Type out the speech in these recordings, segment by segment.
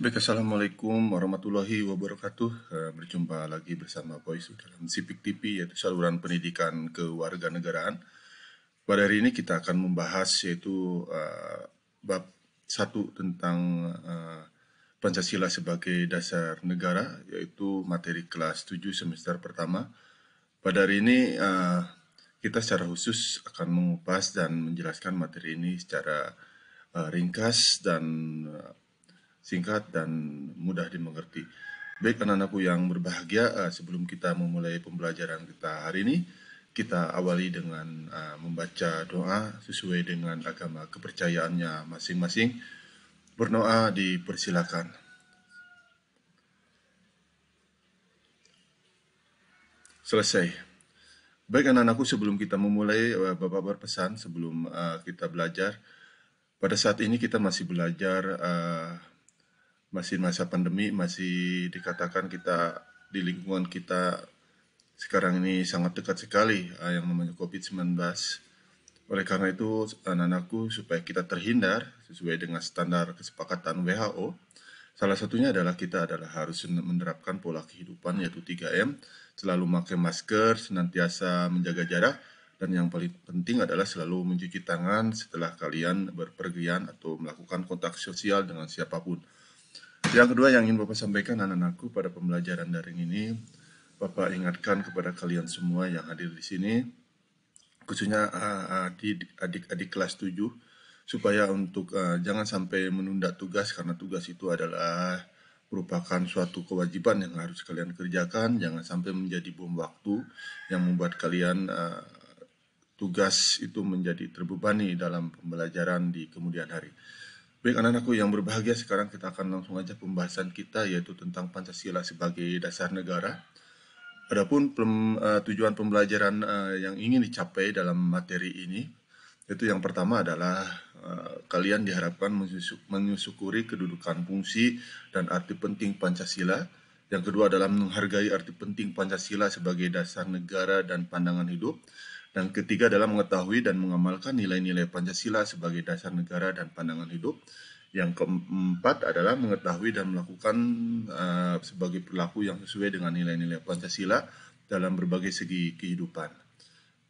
Baik, Assalamualaikum warahmatullahi wabarakatuh. Berjumpa lagi bersama Boysu dalam Sipik TV, yaitu saluran pendidikan kewarganegaraan. Pada hari ini kita akan membahas yaitu bab 1 tentang Pancasila sebagai dasar negara, yaitu materi kelas 7 semester pertama. Pada hari ini kita secara khusus akan mengupas dan menjelaskan materi ini secara ringkas dan singkat dan mudah dimengerti. Baik anak-anakku yang berbahagia, sebelum kita memulai pembelajaran kita hari ini, kita awali dengan membaca doa sesuai dengan agama kepercayaannya masing-masing. Berdoa dipersilakan. Selesai. Baik anak-anakku, sebelum kita memulai, Bapak berpesan sebelum kita belajar. Pada saat ini kita masih belajar, masih masa pandemi, masih dikatakan kita di lingkungan kita sekarang ini sangat dekat sekali yang namanya COVID-19. Oleh karena itu, anak-anakku, supaya kita terhindar sesuai dengan standar kesepakatan WHO, salah satunya adalah kita harus menerapkan pola kehidupan yaitu 3M, selalu memakai masker, senantiasa menjaga jarak, dan yang paling penting adalah selalu mencuci tangan setelah kalian berpergian atau melakukan kontak sosial dengan siapapun. Yang kedua yang ingin Bapak sampaikan anak-anakku pada pembelajaran daring ini, Bapak ingatkan kepada kalian semua yang hadir di sini, khususnya adik-adik kelas 7, supaya untuk jangan sampai menunda tugas, karena tugas itu adalah merupakan suatu kewajiban yang harus kalian kerjakan. Jangan sampai menjadi bom waktu yang membuat kalian tugas itu menjadi terbebani dalam pembelajaran di kemudian hari. Baik anak-anakku yang berbahagia, sekarang kita akan langsung aja pembahasan kita, yaitu tentang Pancasila sebagai dasar negara. Adapun tujuan pembelajaran yang ingin dicapai dalam materi ini, yaitu yang pertama adalah kalian diharapkan menyusukuri kedudukan fungsi dan arti penting Pancasila. Yang kedua adalah menghargai arti penting Pancasila sebagai dasar negara dan pandangan hidup. Dan ketiga adalah mengetahui dan mengamalkan nilai-nilai Pancasila sebagai dasar negara dan pandangan hidup. Yang keempat adalah mengetahui dan melakukan sebagai perilaku yang sesuai dengan nilai-nilai Pancasila dalam berbagai segi kehidupan.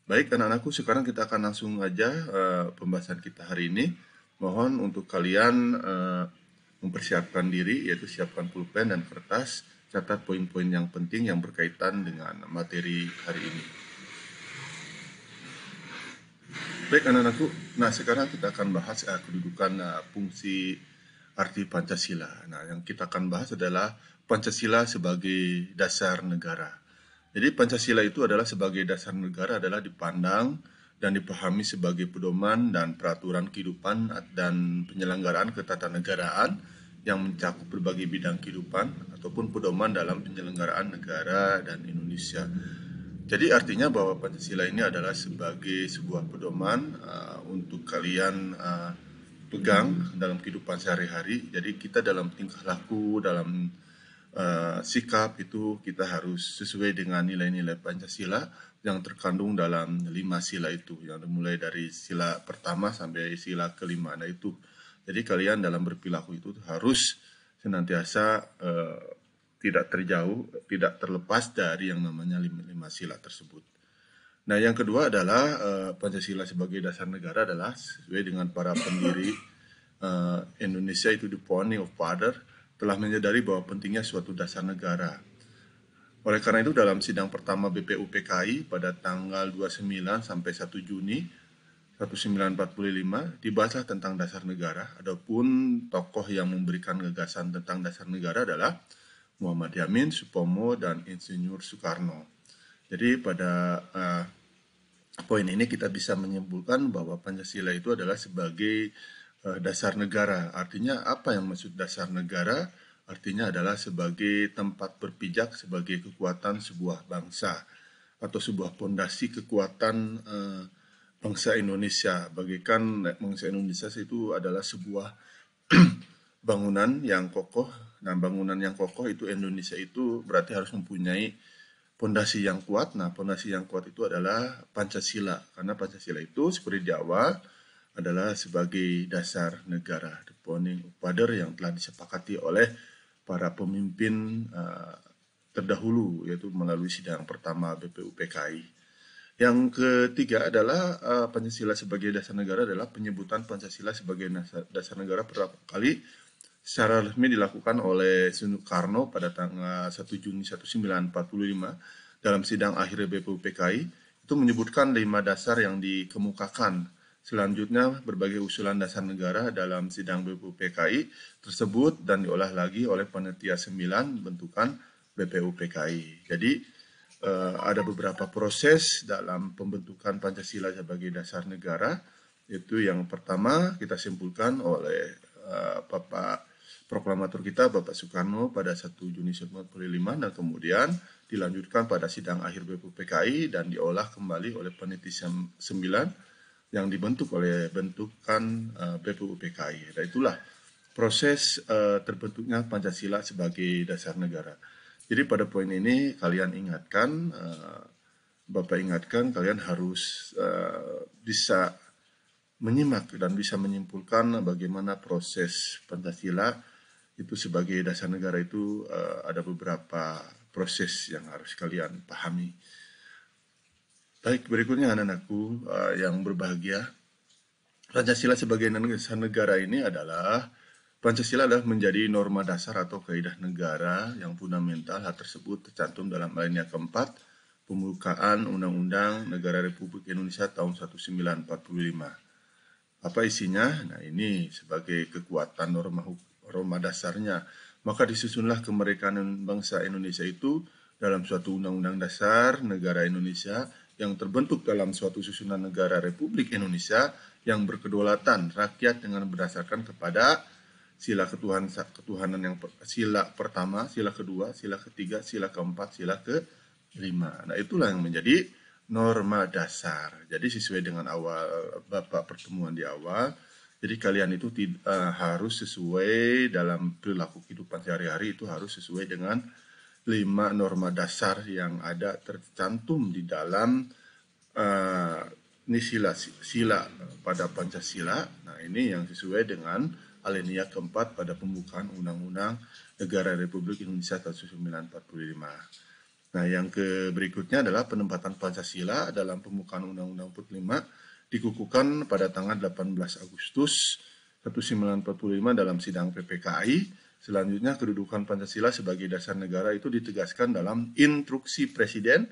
Baik anak-anakku, sekarang kita akan langsung aja pembahasan kita hari ini. Mohon untuk kalian mempersiapkan diri, yaitu siapkan pulpen dan kertas, catat poin-poin yang penting yang berkaitan dengan materi hari ini. Baik anak-anakku, nah sekarang kita akan bahas kedudukan fungsi arti Pancasila. Nah, yang kita akan bahas adalah Pancasila sebagai dasar negara. Jadi Pancasila itu adalah sebagai dasar negara adalah dipandang dan dipahami sebagai pedoman dan peraturan kehidupan dan penyelenggaraan ketatanegaraan yang mencakup berbagai bidang kehidupan ataupun pedoman dalam penyelenggaraan negara dan Indonesia. Jadi artinya bahwa Pancasila ini adalah sebagai sebuah pedoman untuk kalian pegang dalam kehidupan sehari-hari. Jadi kita dalam tingkah laku, dalam sikap itu kita harus sesuai dengan nilai-nilai Pancasila yang terkandung dalam 5 sila itu, yang dimulai dari sila pertama sampai sila kelima. Nah itu, jadi kalian dalam berperilaku itu harus senantiasa tidak terjauh, tidak terlepas dari yang namanya 5 sila tersebut. Nah yang kedua adalah Pancasila sebagai dasar negara adalah sesuai dengan para pendiri Indonesia itu the founding of father telah menyadari bahwa pentingnya suatu dasar negara. Oleh karena itu dalam sidang pertama BPUPKI pada tanggal 29 sampai 1 Juni 1945 dibahaslah tentang dasar negara. Adapun tokoh yang memberikan gagasan tentang dasar negara adalah Muhammad Yamin, Supomo, dan Insinyur Soekarno. Jadi pada poin ini kita bisa menyimpulkan bahwa Pancasila itu adalah sebagai dasar negara. Artinya apa yang maksud dasar negara? Artinya adalah sebagai tempat berpijak, sebagai kekuatan sebuah bangsa atau sebuah pondasi kekuatan bangsa Indonesia. Bagaikan bangsa Indonesia itu adalah sebuah bangunan yang kokoh. Nah, bangunan yang kokoh itu Indonesia itu berarti harus mempunyai pondasi yang kuat. Nah, pondasi yang kuat itu adalah Pancasila. Karena Pancasila itu seperti di awal adalah sebagai dasar negara, the founding father yang telah disepakati oleh para pemimpin terdahulu, yaitu melalui sidang pertama BPUPKI. Yang ketiga adalah Pancasila sebagai dasar negara adalah penyebutan Pancasila sebagai dasar negara pertama kali secara resmi dilakukan oleh Soekarno pada tanggal 1 Juni 1945 dalam sidang akhir BPUPKI. Itu menyebutkan 5 dasar yang dikemukakan. Selanjutnya, berbagai usulan dasar negara dalam sidang BPUPKI tersebut dan diolah lagi oleh panitia 9 bentukan BPUPKI. Jadi, ada beberapa proses dalam pembentukan Pancasila sebagai dasar negara. Itu yang pertama kita simpulkan oleh Bapak Proklamator kita Bapak Soekarno pada 1 Juni 1945 dan kemudian dilanjutkan pada sidang akhir BPUPKI dan diolah kembali oleh panitia 9 yang dibentuk oleh bentukan BPUPKI. Dan itulah proses terbentuknya Pancasila sebagai dasar negara. Jadi pada poin ini kalian ingatkan, Bapak ingatkan kalian harus bisa menyimak dan bisa menyimpulkan bagaimana proses Pancasila itu sebagai dasar negara itu ada beberapa proses yang harus kalian pahami. Baik, berikutnya anak-anakku yang berbahagia. Pancasila sebagai dasar negara ini adalah Pancasila adalah menjadi norma dasar atau kaidah negara yang fundamental. Hal tersebut tercantum dalam alinea keempat pembukaan Undang-Undang Negara Republik Indonesia tahun 1945. Apa isinya? Nah, ini sebagai kekuatan norma dasarnya. Maka disusunlah kemerdekaan bangsa Indonesia itu dalam suatu undang-undang dasar negara Indonesia yang terbentuk dalam suatu susunan negara Republik Indonesia yang berkedaulatan rakyat dengan berdasarkan kepada sila ketuhanan yang sila pertama, sila kedua, sila ketiga, sila keempat, sila kelima. Nah, itulah yang menjadi norma dasar. Jadi sesuai dengan awal Bapak pertemuan di awal, jadi kalian itu harus sesuai dalam perilaku kehidupan sehari-hari, itu harus sesuai dengan 5 norma dasar yang ada tercantum di dalam ini sila pada Pancasila. Nah, ini yang sesuai dengan alinea keempat pada pembukaan Undang-Undang Negara Republik Indonesia tahun 1945. Nah, yang berikutnya adalah penempatan Pancasila dalam pembukaan Undang-Undang 45 dikukuhkan pada tanggal 18 Agustus 1945 dalam sidang PPKI. Selanjutnya, kedudukan Pancasila sebagai dasar negara itu ditegaskan dalam Instruksi Presiden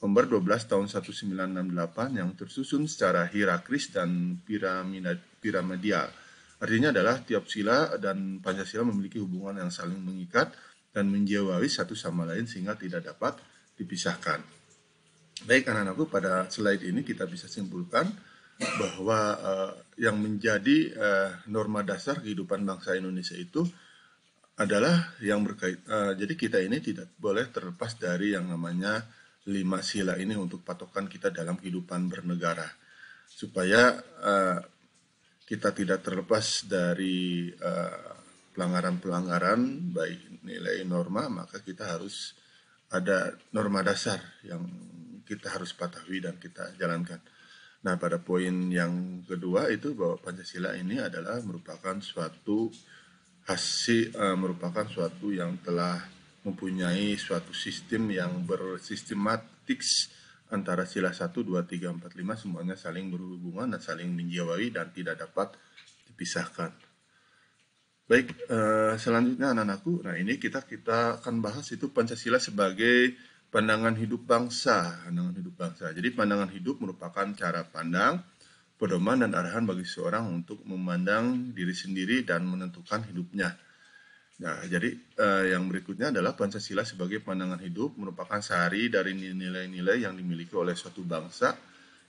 nomor 12 tahun 1968 yang tersusun secara hierarkis dan piramidal. Artinya adalah tiap sila dan Pancasila memiliki hubungan yang saling mengikat dan menjiwai satu sama lain sehingga tidak dapat dipisahkan. Baik anak-anakku, pada slide ini kita bisa simpulkan bahwa yang menjadi norma dasar kehidupan bangsa Indonesia itu adalah yang berkait. Jadi kita ini tidak boleh terlepas dari yang namanya 5 sila ini untuk patokan kita dalam kehidupan bernegara. Supaya kita tidak terlepas dari pelanggaran-pelanggaran baik nilai norma, maka kita harus ada norma dasar yang kita harus patuhi dan kita jalankan. Nah, pada poin yang kedua itu bahwa Pancasila ini adalah merupakan suatu yang telah mempunyai suatu sistem yang bersistematik antara sila 1, 2, 3, 4, 5 semuanya saling berhubungan dan saling menjiwai dan tidak dapat dipisahkan. Baik, selanjutnya anak-anakku, nah ini kita akan bahas itu Pancasila sebagai pandangan hidup bangsa. Jadi pandangan hidup merupakan cara pandang, pedoman dan arahan bagi seorang untuk memandang diri sendiri dan menentukan hidupnya. Nah, jadi yang berikutnya adalah Pancasila sebagai pandangan hidup merupakan sehari dari nilai-nilai yang dimiliki oleh suatu bangsa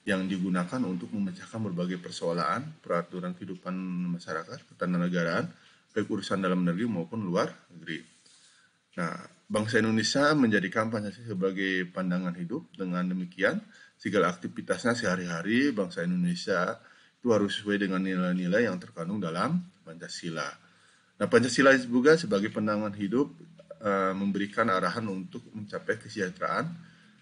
yang digunakan untuk memecahkan berbagai persoalan, peraturan kehidupan masyarakat, ketandanegaraan, baik urusan dalam negeri maupun luar negeri. Nah, bangsa Indonesia menjadikan Pancasila sebagai pandangan hidup. Dengan demikian, segala aktivitasnya sehari-hari bangsa Indonesia itu harus sesuai dengan nilai-nilai yang terkandung dalam Pancasila. Nah, Pancasila juga sebagai pandangan hidup memberikan arahan untuk mencapai kesejahteraan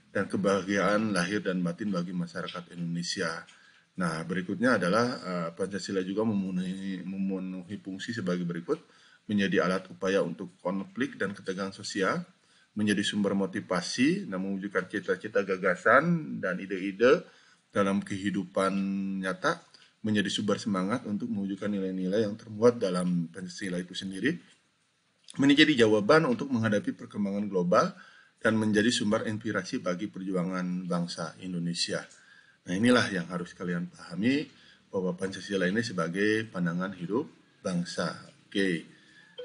dan kebahagiaan lahir dan batin bagi masyarakat Indonesia. Nah, berikutnya adalah Pancasila juga memenuhi fungsi sebagai berikut: menjadi alat upaya untuk konflik dan ketegangan sosial, menjadi sumber motivasi dan mewujudkan cita-cita, gagasan, dan ide-ide dalam kehidupan nyata, menjadi sumber semangat untuk mewujudkan nilai-nilai yang termuat dalam Pancasila itu sendiri, menjadi jawaban untuk menghadapi perkembangan global, dan menjadi sumber inspirasi bagi perjuangan bangsa Indonesia. Nah, inilah yang harus kalian pahami, bahwa Pancasila ini sebagai pandangan hidup bangsa. Oke,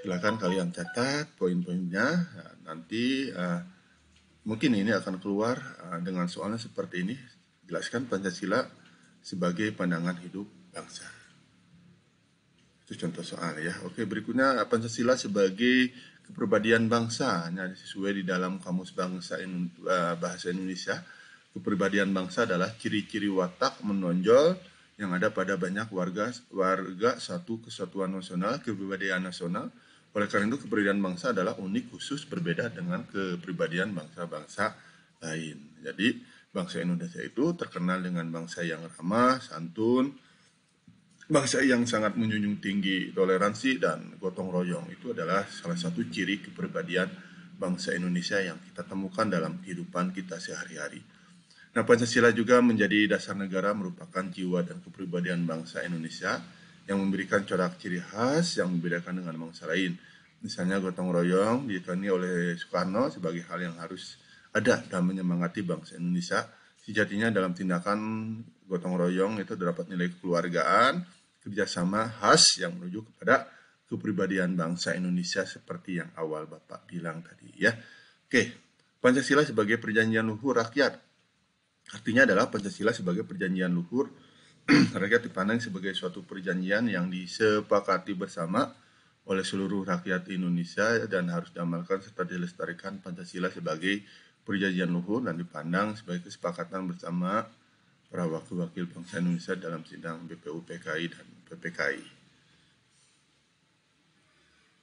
silakan kalian catat poin-poinnya. Nah, nanti mungkin ini akan keluar dengan soalnya seperti ini. Jelaskan Pancasila sebagai pandangan hidup bangsa. Itu contoh soal ya. Oke, berikutnya Pancasila sebagai kepribadian bangsa. Nah, sesuai di dalam Kamus Bahasa Indonesia, kepribadian bangsa adalah ciri-ciri watak menonjol yang ada pada banyak warga satu kesatuan nasional, kepribadian nasional. Oleh karena itu, kepribadian bangsa adalah unik, khusus, berbeda dengan kepribadian bangsa-bangsa lain. Jadi, bangsa Indonesia itu terkenal dengan bangsa yang ramah, santun, bangsa yang sangat menjunjung tinggi toleransi dan gotong royong. Itu adalah salah satu ciri kepribadian bangsa Indonesia yang kita temukan dalam kehidupan kita sehari-hari. Nah, Pancasila juga menjadi dasar negara, merupakan jiwa dan kepribadian bangsa Indonesia yang memberikan corak ciri khas yang membedakan dengan bangsa lain. Misalnya gotong royong ditandai oleh Soekarno sebagai hal yang harus ada dalam menyemangati bangsa Indonesia. Sejatinya dalam tindakan gotong royong itu terdapat nilai kekeluargaan, kerjasama khas yang menuju kepada kepribadian bangsa Indonesia seperti yang awal Bapak bilang tadi ya. Oke, Pancasila sebagai perjanjian luhur rakyat. Artinya adalah Pancasila sebagai perjanjian luhur rakyat dipandang sebagai suatu perjanjian yang disepakati bersama oleh seluruh rakyat Indonesia dan harus diamalkan serta dilestarikan. Pancasila sebagai perjanjian luhur dan dipandang sebagai kesepakatan bersama para wakil-wakil bangsa Indonesia dalam sidang BPUPKI dan PPKI.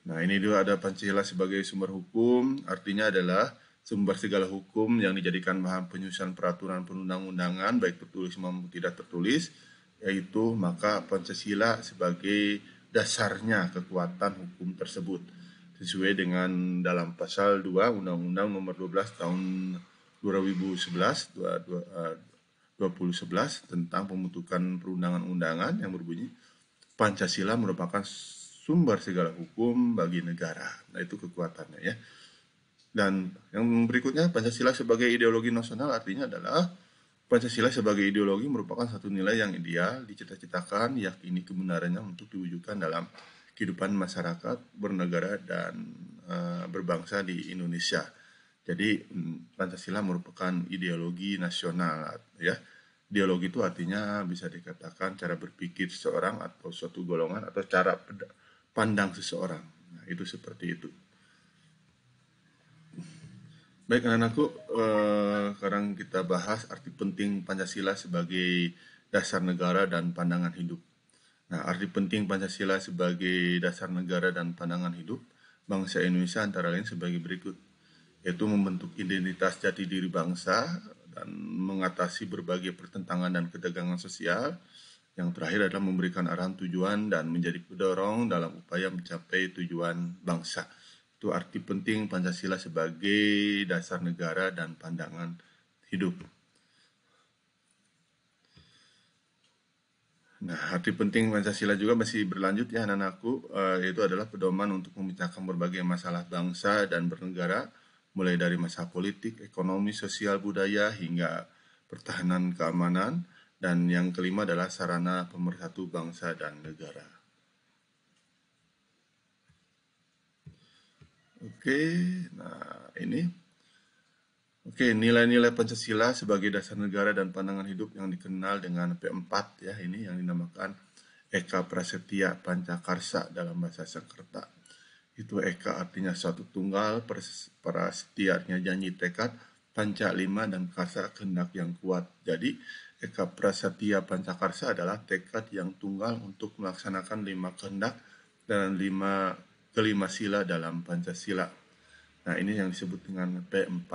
Nah, ini juga ada Pancasila sebagai sumber hukum, artinya adalah sumber segala hukum yang dijadikan bahan penyusunan peraturan perundang-undangan, baik tertulis maupun tidak tertulis, yaitu maka Pancasila sebagai dasarnya kekuatan hukum tersebut, sesuai dengan dalam pasal 2 Undang-Undang Nomor 12 Tahun 2011 tentang pembentukan perundangan-undangan yang berbunyi Pancasila merupakan sumber segala hukum bagi negara. Nah, itu kekuatannya ya. Dan yang berikutnya, Pancasila sebagai ideologi nasional, artinya adalah Pancasila sebagai ideologi merupakan satu nilai yang ideal, dicita-citakan, yakini kebenarannya untuk diwujudkan dalam kehidupan masyarakat, bernegara, dan berbangsa di Indonesia. Jadi Pancasila merupakan ideologi nasional ya. Ideologi itu artinya bisa dikatakan cara berpikir seseorang atau suatu golongan atau cara pandang seseorang. Nah, itu seperti itu. Baik anak-anakku, sekarang kita bahas arti penting Pancasila sebagai dasar negara dan pandangan hidup. Nah, arti penting Pancasila sebagai dasar negara dan pandangan hidup bangsa Indonesia antara lain sebagai berikut, yaitu membentuk identitas jati diri bangsa dan mengatasi berbagai pertentangan dan ketegangan sosial. Yang terakhir adalah memberikan arahan tujuan dan menjadi pendorong dalam upaya mencapai tujuan bangsa. Itu arti penting Pancasila sebagai dasar negara dan pandangan hidup. Nah, arti penting Pancasila juga masih berlanjut ya anak-anakku, yaitu adalah pedoman untuk memecahkan berbagai masalah bangsa dan bernegara, mulai dari masalah politik, ekonomi, sosial, budaya, hingga pertahanan keamanan. Dan yang kelima adalah sarana pemersatu bangsa dan negara. Oke, nah ini. Oke, nilai-nilai Pancasila sebagai dasar negara dan pandangan hidup yang dikenal dengan P4 ya, ini yang dinamakan Eka Prasetya Pancakarsa dalam bahasa Sanskerta. Itu Eka artinya satu tunggal, prasetya artinya janji tekad, panca 5 dan karsa kehendak yang kuat. Jadi Eka Prasetya Pancakarsa adalah tekad yang tunggal untuk melaksanakan 5 kehendak dan 5 kelima sila dalam Pancasila. Nah, ini yang disebut dengan P4.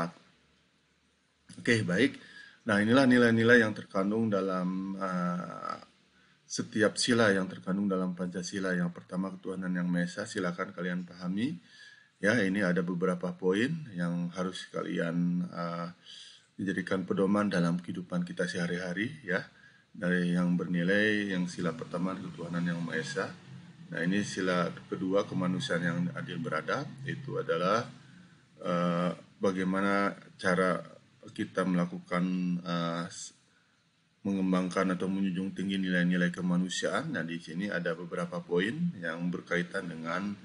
Oke, baik. Nah, inilah nilai-nilai yang terkandung dalam setiap sila yang terkandung dalam Pancasila. Yang pertama, ketuhanan yang Maha Esa, silakan kalian pahami. Ya, ini ada beberapa poin yang harus kalian dijadikan pedoman dalam kehidupan kita sehari-hari, ya. Dari yang bernilai, yang sila pertama ketuhanan yang Maha Esa. Nah, ini sila kedua, kemanusiaan yang adil beradab. Itu adalah bagaimana cara kita melakukan mengembangkan atau menjunjung tinggi nilai-nilai kemanusiaan. Nah, di sini ada beberapa poin yang berkaitan dengan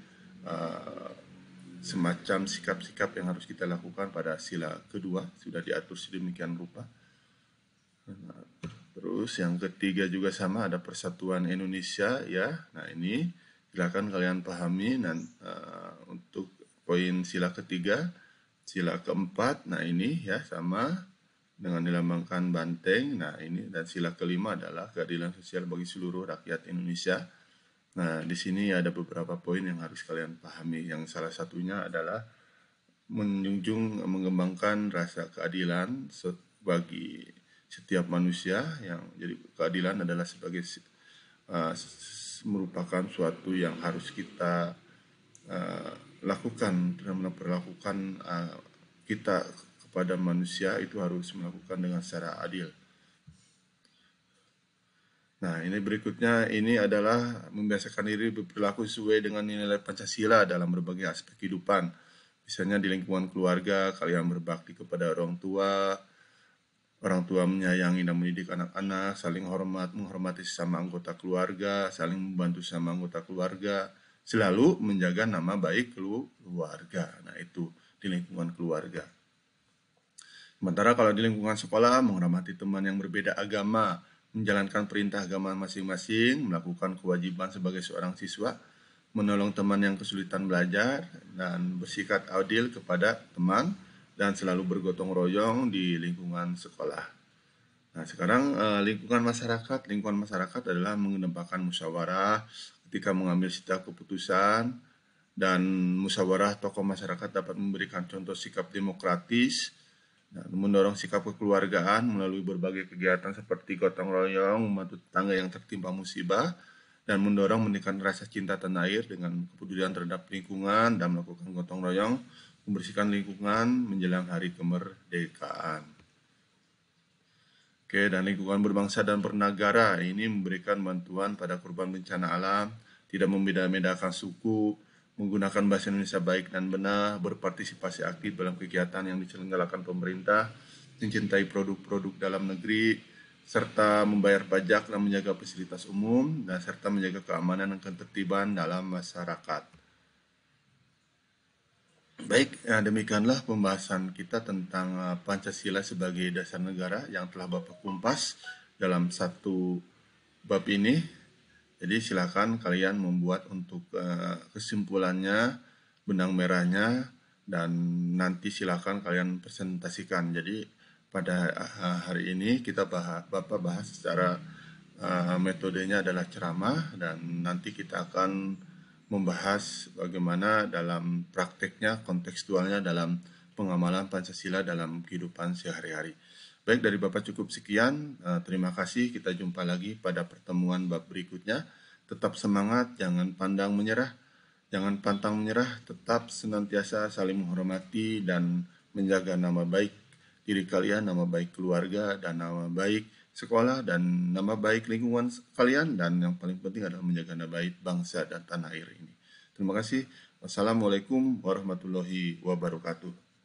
semacam sikap-sikap yang harus kita lakukan pada sila kedua, sudah diatur sedemikian rupa. Terus yang ketiga juga sama, ada persatuan Indonesia, ya. Nah, ini silakan kalian pahami. Dan untuk poin sila ketiga, sila keempat, nah ini ya sama dengan dilambangkan banteng. Nah, ini, dan sila kelima adalah keadilan sosial bagi seluruh rakyat Indonesia. Nah, di sini ada beberapa poin yang harus kalian pahami. Yang salah satunya adalah menjunjung, mengembangkan rasa keadilan bagi setiap manusia. Yang jadi keadilan adalah sebagai merupakan suatu yang harus kita lakukan dalam memperlakukan kita kepada manusia, itu harus melakukan dengan secara adil. Nah, ini berikutnya, ini adalah membiasakan diri berperilaku sesuai dengan nilai Pancasila dalam berbagai aspek kehidupan. Misalnya di lingkungan keluarga, kalian berbakti kepada orang tua menyayangi dan mendidik anak-anak, saling menghormati sesama anggota keluarga, saling membantu sesama anggota keluarga, selalu menjaga nama baik keluarga. Nah, itu di lingkungan keluarga. Sementara kalau di lingkungan sekolah, menghormati teman yang berbeda agama, menjalankan perintah agama masing-masing, melakukan kewajiban sebagai seorang siswa, menolong teman yang kesulitan belajar, dan bersikap adil kepada teman, dan selalu bergotong royong di lingkungan sekolah. Nah, sekarang lingkungan masyarakat. Lingkungan masyarakat adalah mengedepankan musyawarah ketika mengambil setiap keputusan, dan musyawarah tokoh masyarakat dapat memberikan contoh sikap demokratis, dan mendorong sikap kekeluargaan melalui berbagai kegiatan seperti gotong royong, membantu tetangga yang tertimpa musibah, dan mendorong meningkatkan rasa cinta tanah air dengan kepedulian terhadap lingkungan, dan melakukan gotong royong membersihkan lingkungan menjelang hari kemerdekaan. Oke, dan lingkungan berbangsa dan bernegara ini memberikan bantuan pada korban bencana alam, tidak membeda-bedakan suku, menggunakan bahasa Indonesia baik dan benar, berpartisipasi aktif dalam kegiatan yang diselenggarakan pemerintah, mencintai produk-produk dalam negeri, serta membayar pajak dan menjaga fasilitas umum, dan serta menjaga keamanan dan ketertiban dalam masyarakat. Baik, demikianlah pembahasan kita tentang Pancasila sebagai dasar negara yang telah Bapak kumpas dalam satu bab ini. Jadi silakan kalian membuat untuk kesimpulannya, benang merahnya, dan nanti silakan kalian presentasikan. Jadi pada hari ini kita Bapak bahas secara metodenya adalah ceramah, dan nanti kita akan membahas bagaimana dalam prakteknya, kontekstualnya dalam pengamalan Pancasila dalam kehidupan sehari-hari. Baik, dari Bapak cukup sekian. Terima kasih. Kita jumpa lagi pada pertemuan bab berikutnya. Tetap semangat, jangan pandang menyerah. Jangan pantang menyerah, tetap senantiasa saling menghormati dan menjaga nama baik diri kalian, nama baik keluarga, dan nama baik sekolah, dan nama baik lingkungan kalian, dan yang paling penting adalah menjaga nama baik bangsa dan tanah air ini. Terima kasih. Wassalamualaikum warahmatullahi wabarakatuh.